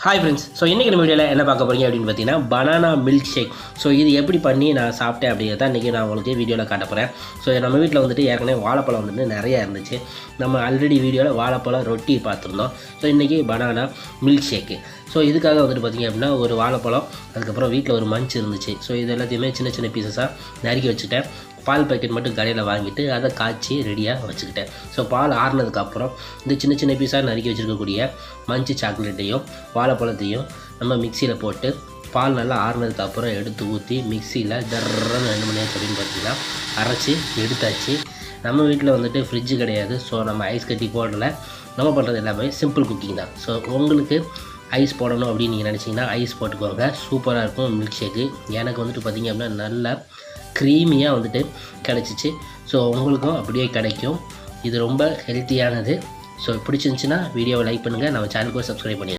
Hi friends. So இன்றைக்கி நம்ம வீடியோவில் என்ன பார்க்க போகிறீங்க அப்படின்னு பார்த்தீங்கன்னா பனானா மில்க் ஷேக். ஸோ இது எப்படி பண்ணி நான் சாப்பிட்டேன் அப்படிங்கிறத இன்றைக்கி நான் உங்களுக்கு வீடியோவில் காட்ட போகிறேன். ஸோ நம்ம வீட்டில் வந்துட்டு ஏற்கனவே வாழைப்பழம் வந்துட்டு நிறையா இருந்துச்சு. நம்ம ஆல்ரெடி வீடியோவில் வாழைப்பழம் ரொட்டி பார்த்துருந்தோம். ஸோ இன்றைக்கி பனானா மில்க் ஷேக்கு. ஸோ இதுக்காக வந்துட்டு பார்த்திங்க அப்படின்னா ஒரு வாழைப்பழம், அதுக்கப்புறம் வீட்டில் ஒரு மஞ்ச் இருந்துச்சு. ஸோ இது எல்லாத்தையுமே சின்ன சின்ன பீசஸாக நறுக்கி வச்சுட்டேன். பால் பாக்கெட் மட்டும் கடையில் வாங்கிட்டு அதை காய்ச்சி ரெடியாக வச்சுக்கிட்டேன். ஸோ பால் ஆறுனதுக்கப்புறம் இந்த சின்ன சின்ன பீஸாக நறுக்கி வச்சுருக்கக்கூடிய மஞ்சு சாக்லேட்டையும் வாழைப்பழத்தையும் நம்ம மிக்சியில் போட்டு பால் நல்லா ஆறுனதுக்கப்புறம் எடுத்து ஊற்றி மிக்சியில் டர்றன்னு 2 மணி நேரம் அப்படின்னு பார்த்திங்கன்னா அரைச்சி எடுத்தாச்சு. நம்ம வீட்டில் வந்துட்டு ஃப்ரிட்ஜு கிடையாது. ஸோ நம்ம ஐஸ் கட்டி போடலை. நம்ம பண்ணுறது எல்லாமே சிம்பிள் குக்கிங் தான். ஸோ உங்களுக்கு ஐஸ் போடணும் அப்படின்னு நீங்கள் நினச்சிங்கன்னா ஐஸ் போட்டுக்கோங்க. சூப்பராக இருக்கும் மில்க் ஷேக்கு. எனக்கு வந்துட்டு பார்த்திங்க அப்படின்னா நல்லா க்ரீமியாக வந்துட்டு கிடச்சிச்சு. ஸோ உங்களுக்கும் அப்படியே கிடைக்கும். இது ரொம்ப ஹெல்த்தியானது. ஸோ பிடிச்சிருந்துச்சின்னா வீடியோவை லைக் பண்ணுங்கள். நம்ம சேனலுக்கு சப்ஸ்கிரைப் பண்ணிடுங்க.